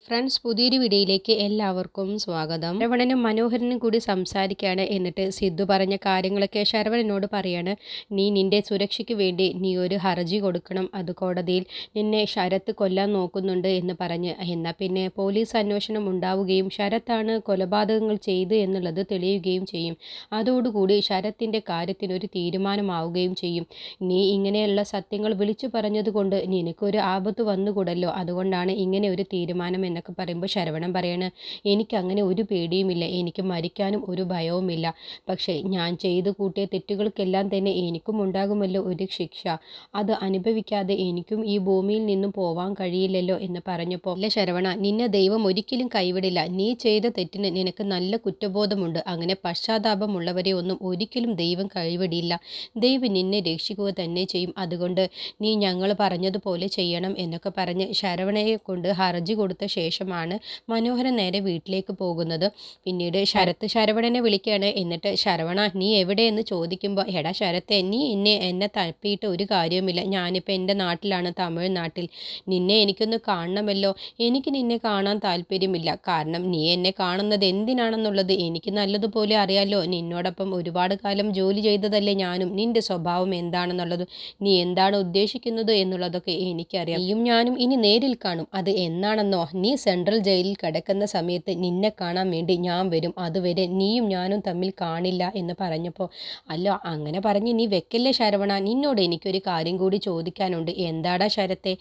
Friends, പുതിയൊരു വീഡിയോയിലേക്ക് എല്ലാവർക്കും സ്വാഗതം. ശരവണനും മനോഹരനും കൂടി സംസാരിക്കുകയാണ്. എന്നിട്ട് സിദ്ധു പറഞ്ഞ കാര്യങ്ങളൊക്കെ ശരവണനോട് പറയാണ്. നീ നിന്റെ സുരക്ഷയ്ക്ക് വേണ്ടി നീ ഒരു ഹർജി കൊടുക്കണം, അത് കോടതിയിൽ. നിന്നെ ശരത്ത് കൊല്ലാൻ നോക്കുന്നുണ്ട് എന്ന് പറഞ്ഞ്. എന്നാൽ പിന്നെ പോലീസ് അന്വേഷണം ഉണ്ടാവുകയും ശരത്താണ് കൊലപാതകങ്ങൾ ചെയ്തു എന്നുള്ളത് തെളിയുകയും ചെയ്യും. അതോടുകൂടി ശരത്തിൻ്റെ കാര്യത്തിനൊരു തീരുമാനമാവുകയും ചെയ്യും. നീ ഇങ്ങനെയുള്ള സത്യങ്ങൾ വിളിച്ചു പറഞ്ഞതുകൊണ്ട് നിനക്കൊരു ആപത്ത് വന്നുകൂടല്ലോ, അതുകൊണ്ടാണ് ഇങ്ങനെ ഒരു തീരുമാനം എന്നൊക്കെ പറയുമ്പോൾ ശരവണൻ പറയാണ്, എനിക്കങ്ങനെ ഒരു പേടിയുമില്ല, എനിക്ക് മരിക്കാനും ഒരു ഭയവുമില്ല. പക്ഷേ ഞാൻ ചെയ്തു കൂട്ടിയ തെറ്റുകൾക്കെല്ലാം തന്നെ എനിക്കും ഉണ്ടാകുമല്ലോ ഒരു ശിക്ഷ. അത് അനുഭവിക്കാതെ എനിക്കും ഈ ഭൂമിയിൽ നിന്നും പോവാൻ കഴിയില്ലല്ലോ എന്ന് പറഞ്ഞപ്പോൾ, അല്ല ശരവണ, നിന്നെ ദൈവം ഒരിക്കലും കൈവിടില്ല. നീ ചെയ്ത തെറ്റിന് നിനക്ക് നല്ല കുറ്റബോധമുണ്ട്. അങ്ങനെ പശ്ചാത്താപമുള്ളവരെ ഒന്നും ഒരിക്കലും ദൈവം കൈവിടില്ല. ദൈവം നിന്നെ രക്ഷിക്കുക തന്നെ ചെയ്യും. അതുകൊണ്ട് നീ ഞങ്ങൾ പറഞ്ഞതുപോലെ ചെയ്യണം എന്നൊക്കെ പറഞ്ഞ് ശരവണയെ കൊണ്ട് ഹർജി കൊടുത്ത ശേഷമാണ് മനോഹരൻ നേരെ വീട്ടിലേക്ക് പോകുന്നത്. പിന്നീട് ശരത്ത് ശരവണനെ വിളിക്കുകയാണ്. എന്നിട്ട് ശരവണ, നീ എവിടെയെന്ന് ചോദിക്കുമ്പോൾ, എടാ ശരത്തെ, നീ എന്നെ തപ്പിയിട്ട് ഒരു കാര്യവുമില്ല. ഞാനിപ്പോൾ എൻ്റെ നാട്ടിലാണ്, തമിഴ്നാട്ടിൽ. നിന്നെ എനിക്കൊന്ന് കാണണമല്ലോ. എനിക്ക് നിന്നെ കാണാൻ താല്പര്യമില്ല. കാരണം നീ എന്നെ കാണുന്നത് എന്തിനാണെന്നുള്ളത് എനിക്ക് നല്ലതുപോലെ അറിയാമല്ലോ. നിന്നോടൊപ്പം ഒരുപാട് കാലം ജോലി ചെയ്തതല്ലേ ഞാനും. നിൻ്റെ സ്വഭാവം എന്താണെന്നുള്ളത്, നീ എന്താണ് ഉദ്ദേശിക്കുന്നത് എന്നുള്ളതൊക്കെ എനിക്കറിയാം. നീയും ഞാനും ഇനി നേരിൽ കാണും. അത് എന്നാണെന്നോ, നീ സെൻട്രൽ ജയിലിൽ കിടക്കുന്ന സമയത്ത് നിന്നെ കാണാൻ വേണ്ടി ഞാൻ വരും. അതുവരെ നീയും ഞാനും തമ്മിൽ കാണില്ല എന്ന് പറഞ്ഞപ്പോൾ, അല്ല അങ്ങനെ പറഞ്ഞ് നീ വെക്കല്ലേ ശരവണ, നിന്നോട് എനിക്കൊരു കാര്യം കൂടി ചോദിക്കാനുണ്ട്. എന്താടാ ശരത്തെ?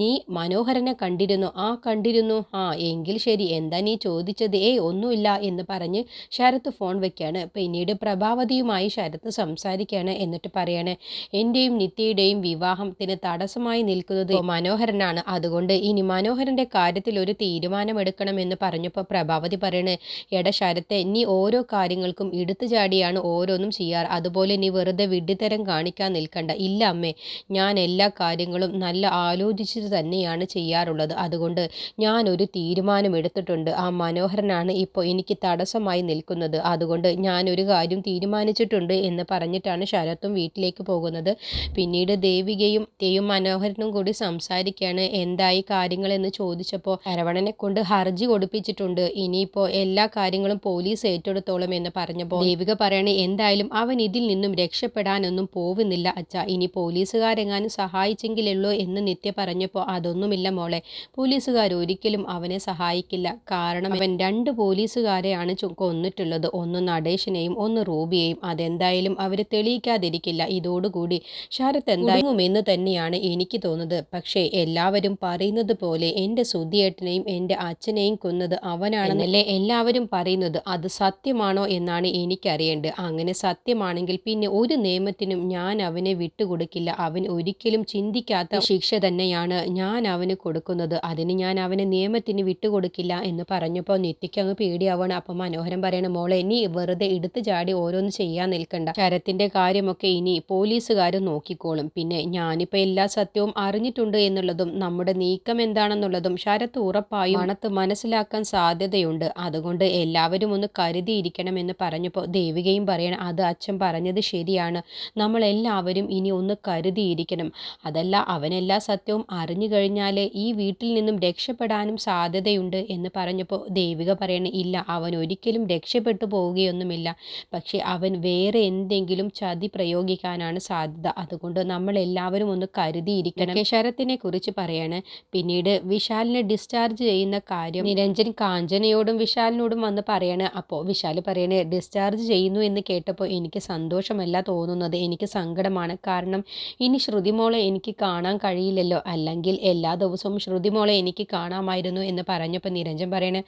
നീ മനോഹരനെ കണ്ടിരുന്നു? ആ കണ്ടിരുന്നു. ആ എങ്കിൽ ശരി, എന്താ നീ ചോദിച്ചത്? ഒന്നുമില്ല എന്ന് പറഞ്ഞ് ശരത്ത് ഫോൺ വെക്കുകയാണ്. പിന്നീട് പ്രഭാവതിയുമായി ശരത്ത് സംസാരിക്കുകയാണ്. എന്നിട്ട് പറയാണ്, എൻ്റെയും നിത്യയുടെയും വിവാഹത്തിന് തടസ്സമായി നിൽക്കുന്നത് മനോഹരനാണ്. അതുകൊണ്ട് ഇനി മനോഹരൻ്റെ കാര്യത്തിൽ ഒരു തീരുമാനമെടുക്കണമെന്ന് പറഞ്ഞപ്പോൾ പ്രഭാവതി പറയണേ, എടാ ശരത്തെ, നീ ഓരോ കാര്യങ്ങൾക്കും എടുത്തു ചാടിയാണ് ഓരോന്നും ചെയ്യാറ്. അതുപോലെ നീ വെറുതെ വിഡ്ഢിത്തരം കാണിക്കാൻ നിൽക്കണ്ട. ഇല്ല അമ്മേ, ഞാൻ എല്ലാ കാര്യങ്ങളും നല്ല ആലോചിച്ചിട്ട് തന്നെയാണ് ചെയ്യാറുള്ളത്. അതുകൊണ്ട് ഞാനൊരു തീരുമാനം എടുത്തിട്ടുണ്ട്. ആ മനോഹരനാണ് ഇപ്പോൾ എനിക്ക് തടസ്സമായി നിൽക്കുന്നത്. അതുകൊണ്ട് ഞാനൊരു കാര്യം തീരുമാനിച്ചിട്ടുണ്ട് എന്ന് പറഞ്ഞിട്ടാണ് ശരത്തും വീട്ടിലേക്ക് പോകുന്നത്. പിന്നീട് ദേവികയും മനോഹരനും കൂടി സംസാരിക്കുകയാണ്. എന്തായി കാര്യങ്ങളെന്ന് ചോദിച്ചപ്പോൾ, ശരവണനെ കൊണ്ട് ഹർജി കൊടുപ്പിച്ചിട്ടുണ്ട്, ഇനിയിപ്പോൾ എല്ലാ കാര്യങ്ങളും പോലീസ് ഏറ്റെടുത്തോളം എന്ന് പറഞ്ഞപ്പോൾ ദേവിക പറയണേ, എന്തായാലും അവൻ ഇതിൽ നിന്നും രക്ഷപ്പെടാനൊന്നും പോവുന്നില്ല അച്ഛാ. ഇനി പോലീസുകാരെങ്ങാനും സഹായിച്ചെങ്കിലുള്ളൂ എന്ന് നിത്യ പറഞ്ഞപ്പോൾ, അതൊന്നുമില്ല മോളെ, പോലീസുകാർ ഒരിക്കലും അവനെ സഹായിക്കില്ല. കാരണം അവൻ 2 പോലീസുകാരെയാണ് കൊന്നിട്ടുള്ളത്. ഒന്ന് നടേശനെയും ഒന്ന് റൂബിയെയും. അതെന്തായാലും അവർ തെളിയിക്കാതിരിക്കില്ല. ഇതോടുകൂടി ശരത്ത് എന്താകുമെന്ന് തന്നെയാണ് എനിക്ക് തോന്നുന്നത്. പക്ഷേ എല്ലാവരും പറയുന്നത് പോലെ എൻ്റെ സുധിയേട്ടനെയും എൻ്റെ അച്ഛനെയും കൊന്നത് അവനാണെന്നല്ലേ എല്ലാവരും പറയുന്നത്. അത് സത്യമാണോ എന്നാണ് എനിക്കറിയേണ്ടത്. അങ്ങനെ സത്യമാണെങ്കിൽ പിന്നെ ഒരു നിയമത്തിനും ഞാൻ അവനെ വിട്ടുകൊടുക്കില്ല. അവൻ ഒരിക്കലും ചിന്തിക്കാത്ത ശിക്ഷ തന്നെയാണ് ഞാൻ അവന് കൊടുക്കുന്നത്. അതിന് ഞാൻ അവനെ നിയമത്തിന് വിട്ടുകൊടുക്കില്ല എന്ന് പറഞ്ഞപ്പോൾ നിത്യയ്ക്ക് അങ്ങ് പേടിയാവണം. അപ്പം മനോഹരൻ പറയണ, മോളെ, നീ വെറുതെ എടുത്തു ചാടി ഓരോന്ന് ചെയ്യാൻ നിൽക്കണ്ട. ശരത്തിൻ്റെ കാര്യമൊക്കെ ഇനി പോലീസുകാർ നോക്കിക്കോളും. പിന്നെ ഞാനിപ്പോൾ എല്ലാ സത്യവും അറിഞ്ഞിട്ടുണ്ട് എന്നുള്ളതും നമ്മുടെ നീക്കം എന്താണെന്നുള്ളതും ശരത്ത് ഉറപ്പായും മണത്ത് മനസ്സിലാക്കാൻ സാധ്യതയുണ്ട്. അതുകൊണ്ട് എല്ലാവരും ഒന്ന് കരുതിയിരിക്കണമെന്ന് പറഞ്ഞപ്പോൾ ദേവികയും പറയണം, അത് അച്ഛൻ പറഞ്ഞത് ശരിയാണ്, നമ്മളെല്ലാവരും ഇനി ഒന്ന് കരുതിയിരിക്കണം. അതല്ല, അവനെല്ലാ സത്യവും അറിഞ്ഞു കഴിഞ്ഞാൽ ഈ വീട്ടിൽ നിന്നും രക്ഷപ്പെടാനും സാധ്യതയുണ്ട് എന്ന് പറഞ്ഞപ്പോൾ ദേവിക പറയണ, ഇല്ല, അവൻ ഒരിക്കലും രക്ഷപ്പെട്ടു പോവുകയൊന്നുമില്ല. പക്ഷെ അവൻ വേറെ എന്തെങ്കിലും ചതി പ്രയോഗിക്കാനാണ് സാധ്യത. അതുകൊണ്ട് നമ്മളെല്ലാവരും ഒന്ന് കരുതിയിരിക്കണം. ശരത്തിനെ കുറിച്ച് പറയാണ്. പിന്നീട് വിശാലിനെ ഡിസ്ചാർജ് ചെയ്യുന്ന കാര്യം നിരഞ്ജൻ കാഞ്ചനയോടും വിശാലിനോടും വന്ന് പറയാണ്. അപ്പോൾ വിശാൽ പറയണേ, ഡിസ്ചാർജ് ചെയ്യുന്നു എന്ന് കേട്ടപ്പോൾ എനിക്ക് സന്തോഷമല്ല തോന്നുന്നത്, എനിക്ക് സങ്കടമാണ്. കാരണം ഇനി ശ്രുതിമോളെ എനിക്ക് കാണാൻ കഴിയില്ലല്ലോ. അല്ലെങ്കിൽ എല്ലാ ദിവസവും ശ്രുതിമോളെ എനിക്ക് കാണാമായിരുന്നു എന്ന് പറഞ്ഞപ്പോൾ നിരഞ്ജൻ പറയണേ,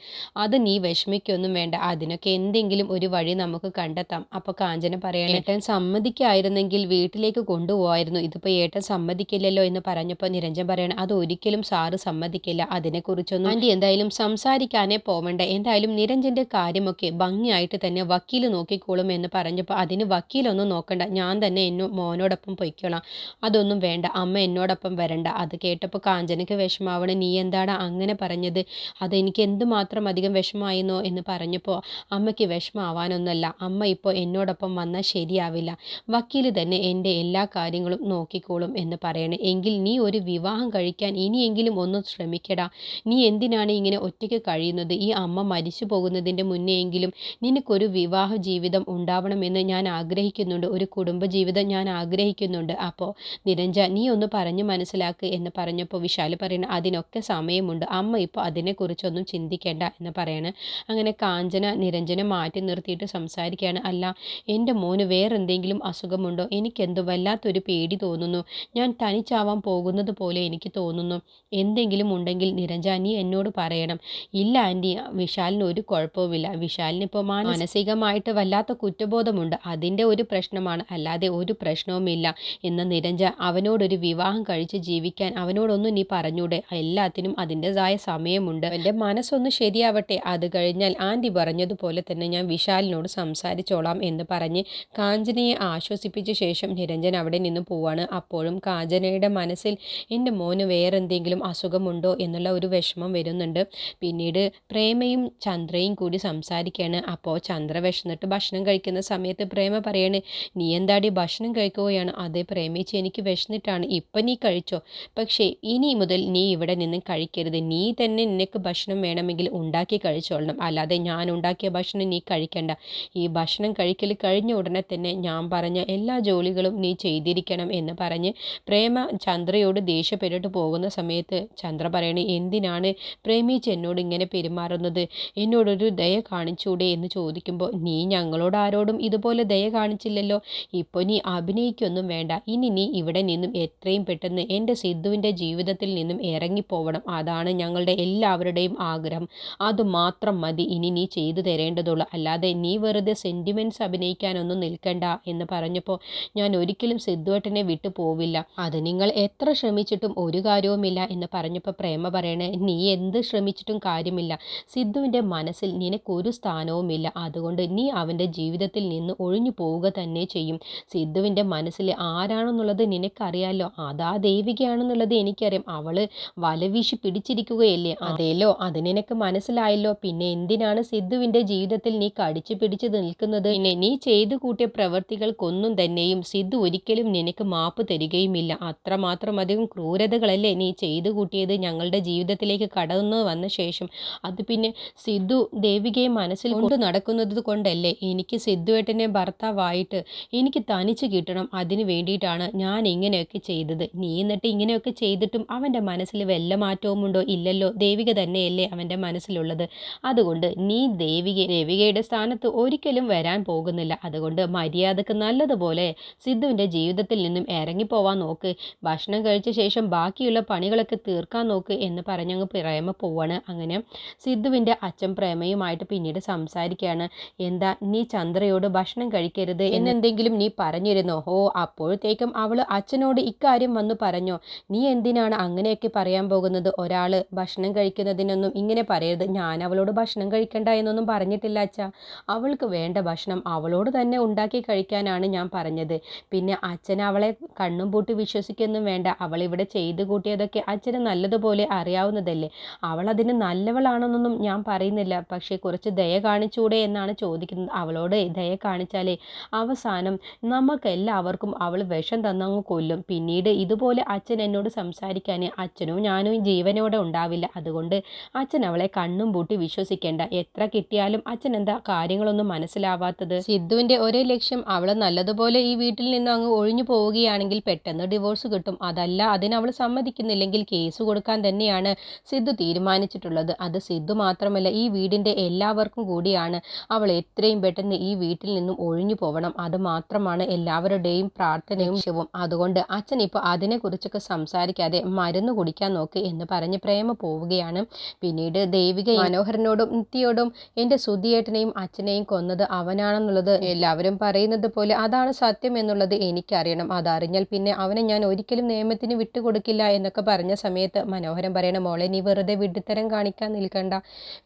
അത് നീ വിഷമിക്കൊന്നും വേണ്ട, അതിനൊക്കെ എന്തെങ്കിലും ഒരു വഴി നമുക്ക് കണ്ടെത്താം. അപ്പോൾ കാഞ്ചന പറയണേ, ഏട്ടൻ സമ്മതിക്കായിരുന്നെങ്കിൽ വീട്ടിലേക്ക് കൊണ്ടുപോകായിരുന്നു. ഇതിപ്പോൾ ഏട്ടൻ സമ്മതിക്കില്ലല്ലോ എന്ന് പറഞ്ഞപ്പോൾ നിരഞ്ജൻ പറയണം, അത് ഒരിക്കലും സാറ് സമ്മതിക്കില്ല. അതിനെക്കുറിച്ചൊന്നും ആൻറ്റി എന്തായാലും സംസാരിക്കാനേ പോവണ്ട. എന്തായാലും നിരഞ്ജൻ്റെ കാര്യമൊക്കെ ഭംഗിയായിട്ട് തന്നെ വക്കീൽ നോക്കിക്കോളും എന്ന് പറഞ്ഞപ്പോൾ, അതിന് വക്കീലൊന്നും നോക്കണ്ട, ഞാൻ തന്നെ മോനോടൊപ്പം പൊയ്ക്കോളാം. അതൊന്നും വേണ്ട, അമ്മ എന്നോടൊപ്പം വരണ്ട. അത് കേട്ടപ്പോൾ കാഞ്ചനയ്ക്ക് വിഷമാവണം. നീ എന്താണ് അങ്ങനെ പറഞ്ഞത്? അതെനിക്ക് എന്തുമാത്രം അധികം വിഷമായിരുന്നോ എന്ന് പറഞ്ഞപ്പോൾ, അമ്മയ്ക്ക് വിഷമാവാനൊന്നുമല്ല, അമ്മ ഇപ്പോൾ എന്നോടൊപ്പം വന്നാൽ ശരിയാവില്ല. വക്കീൽ തന്നെ എൻ്റെ എല്ലാ കാര്യങ്ങളും നോക്കിക്കോളും എന്ന് പറയണേ. എങ്കിൽ നീ ഒരു വിവാഹം കഴിക്കാൻ ഇനിയെങ്കിലും ഒന്ന് ശ്രമിക്കടാ. നീ നീ എന്തിനാണ് ഇങ്ങനെ ഒറ്റയ്ക്ക് കഴിയുന്നത്? ഈ അമ്മ മരിച്ചു പോകുന്നതിൻ്റെ മുന്നെയെങ്കിലും നിനക്കൊരു വിവാഹ ജീവിതം ഉണ്ടാവണമെന്ന് ഞാൻ ആഗ്രഹിക്കുന്നുണ്ട്. ഒരു കുടുംബജീവിതം ഞാൻ ആഗ്രഹിക്കുന്നുണ്ട്. അപ്പോൾ നിരഞ്ജ നീ ഒന്ന് പറഞ്ഞ് മനസ്സിലാക്ക് എന്ന് പറഞ്ഞപ്പോൾ വിശാൽ പറയുന്നത് അതിനൊക്കെ സമയമുണ്ട്. അമ്മ ഇപ്പോൾ അതിനെക്കുറിച്ചൊന്നും ചിന്തിക്കേണ്ട എന്ന് പറയാണ്. അങ്ങനെ കാഞ്ചന നിരഞ്ജനെ മാറ്റി നിർത്തിയിട്ട് സംസാരിക്കുകയാണ്. അല്ല, എൻ്റെ മോന് വേറെന്തെങ്കിലും അസുഖമുണ്ടോ? എനിക്കെന്തോ വല്ലാത്തൊരു പേടി തോന്നുന്നു. ഞാൻ തനിച്ചാവാൻ പോകുന്നത് പോലെ എനിക്ക് തോന്നുന്നു. എന്തെങ്കിലും ഉണ്ടെങ്കിൽ നിരഞ്ജ നീ എന്നോട് പറയണം. ഇല്ല ആൻറ്റി, വിശാലിന് ഒരു കുഴപ്പവുമില്ല. വിശാലിനിപ്പോൾ മാനസികമായിട്ട് വല്ലാത്ത കുറ്റബോധമുണ്ട്. അതിൻ്റെ ഒരു പ്രശ്നമാണ്, അല്ലാതെ ഒരു പ്രശ്നവുമില്ല എന്ന് നിരഞ്ജ. അവനോടൊരു വിവാഹം കഴിച്ച് ജീവിക്കാൻ അവനോടൊന്നും നീ പറഞ്ഞൂടെ? എല്ലാത്തിനും അതിൻ്റെതായ സമയമുണ്ട്. എൻ്റെ മനസ്സൊന്ന് ശരിയാവട്ടെ, അത് കഴിഞ്ഞാൽ ആൻറ്റി പറഞ്ഞതുപോലെ തന്നെ ഞാൻ വിശാലിനോട് സംസാരിച്ചോളാം എന്ന് പറഞ്ഞ് കാഞ്ചനയെ ആശ്വസിപ്പിച്ച ശേഷം നിരഞ്ജൻ അവിടെ നിന്ന് പോവാണ്. അപ്പോഴും കാഞ്ചനയുടെ മനസ്സിൽ എൻ്റെ മോന് വേറെന്തെങ്കിലും അസുഖമുണ്ടോ എന്നുള്ള ഒരു വിഷമം വരുന്നുണ്ട്. പിന്നീട് പ്രേമയും ചന്ദ്രയും കൂടി സംസാരിക്കുകയാണ്. അപ്പോൾ ചന്ദ്ര വിശന്നിട്ട് ഭക്ഷണം കഴിക്കുന്ന സമയത്ത് പ്രേമ പറയാണ്, നീ എന്താടി ഭക്ഷണം കഴിക്കുകയാണ്? അതേ പ്രേമിച്ച്, എനിക്ക് വിശന്നിട്ടാണ്. ഇപ്പം നീ കഴിച്ചോ, പക്ഷേ ഇനി മുതൽ നീ ഇവിടെ നിന്ന് കഴിക്കരുത്. നീ തന്നെ നിനക്ക് ഭക്ഷണം വേണമെങ്കിൽ ഉണ്ടാക്കി കഴിച്ചോളണം, അല്ലാതെ ഞാൻ ഉണ്ടാക്കിയ ഭക്ഷണം നീ കഴിക്കണ്ട. ഈ ഭക്ഷണം കഴിക്കൽ കഴിഞ്ഞ ഉടനെ തന്നെ ഞാൻ പറഞ്ഞ എല്ലാ ജോലികളും നീ ചെയ്തിരിക്കണം എന്ന് പറഞ്ഞ് പ്രേമ ചന്ദ്രയോട് ദേഷ്യപ്പെട്ടിട്ട് പോകുന്ന സമയത്ത് ചന്ദ്ര പറയണേ, എന്തിനാണ് പ്രേമിച്ച് എന്നോട് ഇങ്ങനെ പെരുമാറുന്നത്? എന്നോടൊരു ദയ കാണിച്ചൂടെ എന്ന് ചോദിക്കുമ്പോൾ, നീ ഞങ്ങളോട് ആരോടും ഇതുപോലെ ദയ കാണിച്ചില്ലല്ലോ. ഇപ്പോൾ നീ അഭിനയിക്കൊന്നും വേണ്ട. ഇനി നീ ഇവിടെ നിന്നും എത്രയും പെട്ടെന്ന് എൻ്റെ സിദ്ധുവിൻ്റെ ജീവിതത്തിൽ നിന്നും ഇറങ്ങിപ്പോവണം. അതാണ് ഞങ്ങളുടെ എല്ലാവരുടെയും ആഗ്രഹം. അതുമാത്രം മതി ഇനി നീ ചെയ്തു തരേണ്ടതുള്ളൂ. അല്ലാതെ നീ വെറുതെ സെൻറ്റിമെൻറ്റ്സ് അഭിനയിക്കാനൊന്നും നിൽക്കണ്ട എന്ന് പറഞ്ഞപ്പോൾ, ഞാൻ ഒരിക്കലും സിദ്ധുവേട്ടനെ വിട്ടു പോവില്ല. അത് നിങ്ങൾ എത്ര ശ്രമിച്ചിട്ടും ഒരു കാര്യവുമില്ല എന്ന് പറഞ്ഞപ്പോൾ പ്രേമ പറയണേ, നീ എന്ത് ശ്രമിച്ചിട്ടും കാര്യമില്ല. സിദ്ധുവിൻ്റെ മനസ്സിൽ നിനക്കൊരു സ്ഥാനവുമില്ല. അതുകൊണ്ട് നീ അവൻ്റെ ജീവിതത്തിൽ നിന്ന് ഒഴിഞ്ഞു പോവുക തന്നെ ചെയ്യും. സിദ്ധുവിൻ്റെ മനസ്സിൽ ആരാണെന്നുള്ളത് നിനക്കറിയാലോ. അതാ ദേവികയാണെന്നുള്ളത് എനിക്കറിയാം. അവൾ വലവീശി പിടിച്ചിരിക്കുകയല്ലേ. അതേലോ, അത് നിനക്ക് മനസ്സിലായല്ലോ. പിന്നെ എന്തിനാണ് സിദ്ധുവിൻ്റെ ജീവിതത്തിൽ നീ കടിച്ചു പിടിച്ച് നിൽക്കുന്നത്? പിന്നെ നീ ചെയ്തു കൂട്ടിയ പ്രവൃത്തികൾക്കൊന്നും തന്നെയും സിദ്ധു ഒരിക്കലും നിനക്ക് മാപ്പ് തരികയുമില്ല. അത്രമാത്രം അധികം ക്രൂരതകളല്ലേ നീ ചെയ്തു കൂട്ടിയത് ഞങ്ങളുടെ ജീവിതത്തിലേക്ക് കടന്നു വന്ന ശേഷം. അത് പിന്നെ സിദ്ധു ദേവികയെ മനസ്സിൽ കൊണ്ട് നടക്കുന്നത് കൊണ്ടല്ലേ എനിക്ക് സിദ്ധുവേട്ടനെ ഭർത്താവായിട്ട് എനിക്ക് തനിച്ച് കിട്ടണം. അതിന് വേണ്ടിയിട്ടാണ് ഞാൻ ഇങ്ങനെയൊക്കെ ചെയ്തത്. നീ എന്നിട്ട് ഇങ്ങനെയൊക്കെ ചെയ്തിട്ടും അവൻ്റെ മനസ്സിൽ വല്ല മാറ്റവുമുണ്ടോ? ഇല്ലല്ലോ. ദേവിക തന്നെയല്ലേ അവൻ്റെ മനസ്സിലുള്ളത്. അതുകൊണ്ട് നീ ദേവികയുടെ സ്ഥാനത്ത് ഒരിക്കലും വരാൻ പോകുന്നില്ല. അതുകൊണ്ട് മര്യാദക്ക് നല്ലതുപോലെ സിദ്ധുവിൻ്റെ ജീവിതത്തിൽ നിന്നും ഇറങ്ങിപ്പോവാൻ നോക്ക്. ഭക്ഷണം കഴിച്ച ശേഷം ബാക്കിയുള്ള പണികളൊക്കെ തീർക്കാൻ നോക്ക് എന്ന് പറഞ്ഞങ്ങ് പ്രേമ പോവാണ്. അങ്ങനെ സിദ്ധുവിൻ്റെ അച്ഛൻ പ്രേമയുമായിട്ട് പിന്നീട് സംസാരിക്കുകയാണ്. എന്താ നീ ചന്ദ്രയോട് ഭക്ഷണം കഴിക്കരുത് എന്നെന്തെങ്കിലും നീ പറഞ്ഞിരുന്നോ? ഓ, അപ്പോഴത്തേക്കും അവൾ അച്ഛനോട് ഇക്കാര്യം വന്ന് പറഞ്ഞോ? നീ എന്തിനാണ് അങ്ങനെയൊക്കെ പറയാൻ പോകുന്നത്? ഒരാൾ ഭക്ഷണം കഴിക്കുന്നതിനൊന്നും ഇങ്ങനെ പറയരുത്. ഞാൻ അവളോട് ഭക്ഷണം കഴിക്കണ്ട എന്നൊന്നും പറഞ്ഞിട്ടില്ല അച്ഛാ. അവൾക്ക് വേണ്ട ഭക്ഷണം അവളോട് തന്നെ ഉണ്ടാക്കി കഴിക്കാനാണ് ഞാൻ പറഞ്ഞത്. പിന്നെ അച്ഛൻ അവളെ കണ്ണും പൂട്ടി വിശ്വസിക്കൊന്നും വേണ്ട. അവളിവിടെ ചെയ്തു കൂട്ടിയതൊക്കെ അച്ഛന് നല്ലതുപോലെ അറിയാവുന്നതല്ലേ. അവൾ അതിന് നല്ലവളാണെന്നൊന്നും ഞാൻ പറയുന്നില്ല. പക്ഷേ കുറച്ച് ദയ കാണിച്ചൂടെ എന്നാണ് ചോദിക്കുന്നത്. അവളോട് ദയ കാണിച്ചാലേ അവസാനം നമുക്കെല്ലാവർക്കും അവൾ വിഷം തന്നങ്ങ് കൊല്ലും. പിന്നീട് ഇതുപോലെ അച്ഛൻ എന്നോട് സംസാരിക്കാൻ അച്ഛനും ഞാനും ജീവനോടെ ഉണ്ടാവില്ല. അതുകൊണ്ട് അച്ഛൻ അവളെ കണ്ണും പൂട്ടി വിശ്വസിക്കേണ്ട. എത്ര കിട്ടിയാലും അച്ഛൻ എന്താ കാര്യങ്ങളൊന്നും മനസ്സിലാവാത്തത്? സിദ്ധുവിൻ്റെ ഒരേ ലക്ഷ്യം അവൾ നല്ലതുപോലെ ഈ വീട്ടിൽ നിന്ന് അങ്ങ് ഒഴിഞ്ഞു പോവുകയാണെങ്കിൽ പെട്ടെന്ന് ഡിവോഴ്സ് കിട്ടും. അതല്ല, അതിനവൾ സമ്മതിക്കുന്നില്ലെങ്കിൽ കേസ് കൊടുക്കാൻ തന്നെയാണ് സിദ്ധു തീരുമാനിച്ചിട്ടുള്ളത്. അത് സിദ്ധു മാത്രമല്ല, ഈ വീടിൻ്റെ എല്ലാവർക്കും കൂടിയാണ്. അവൾ എത്രയും പെട്ടെന്ന് ഈ വീട്ടിൽ നിന്നും ഒഴിഞ്ഞു പോവണം. അത് മാത്രമാണ് എല്ലാവരുടെയും പ്രാർത്ഥനയും ലക്ഷ്യവും. അതുകൊണ്ട് അച്ഛൻ ഇപ്പോൾ അതിനെക്കുറിച്ചൊക്കെ സംസാരിക്കാതെ മരുന്ന് കുടിക്കാൻ നോക്ക് എന്ന് പറഞ്ഞ് പ്രേമ പോവുകയാണ്. പിന്നീട് ദേവിക മനോഹരനോടും നിത്യയോടും എൻ്റെ സുധിയേട്ടനെയും അച്ഛനെയും കൊന്നത് അവനാണെന്നുള്ളത് എല്ലാവരും പറയുന്നത് പോലെ അതാണ് സത്യം എന്നുള്ളത് എനിക്കറിയണം. അതറിഞ്ഞാൽ പിന്നെ അവനെ ഞാൻ ഒരിക്കലും നിയമത്തിന് വിട്ടുകൊടുക്കില്ല എന്നൊക്കെ പറഞ്ഞ സമയത്ത് മനോഹരൻ പറയണം, മോളെ നീ വെറുതെ വിഡ്ഢിത്തരം കാണിക്കാൻ നിൽക്കണ്ട.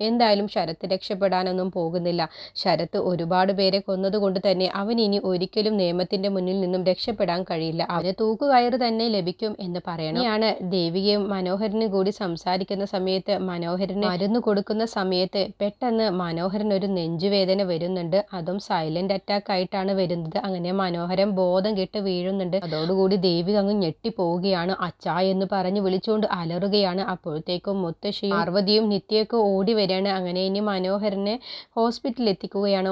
എന്തായാലും ശരത്ത് രക്ഷപ്പെടാനൊന്നും പോകുന്നില്ല. ശരത്ത് ഒരുപാട് പേരെ കൊന്നതുകൊണ്ട് തന്നെ അവൻ ഇനി ഒരിക്കലും നിയമത്തിൻ്റെ മുന്നിൽ നിന്നും രക്ഷപ്പെടാൻ കഴിയില്ല. അവന് തൂക്കുകയറ് തന്നെ ലഭിക്കും എന്ന് പറയണം. ാണ് ദേവികയും മനോഹരനും കൂടി സംസാരിക്കുന്ന സമയത്ത് മനോഹരന് മരുന്ന് കൊടുക്കുന്ന സമയത്ത് പെട്ടെന്ന് മനോഹരൻ ഒരു നെഞ്ചുവേദന വരുന്നുണ്ട്. അതും സൈലന്റ് അറ്റാക്ക് ആയിട്ടാണ് വരുന്നത്. അങ്ങനെ മനോഹരൻ ബോധം കെട്ട് വീഴുന്നുണ്ട്. അതോടുകൂടി ദേവിക അങ്ങ് ഞെട്ടിപ്പോവുകയാണ്. അച്ഛാ എന്ന് പറഞ്ഞ് വിളിച്ചുകൊണ്ട് അലറുകയാണ്. അപ്പോഴത്തേക്കും അപ്പോഴേക്കും മുത്തശ്ശിയും പാർവതിയും നിത്യയൊക്കെ ഓടി വരികയാണ്. അങ്ങനെ ഇനി മനോഹരനെ ഹോസ്പിറ്റലിൽ എത്തിക്കുകയാണ്.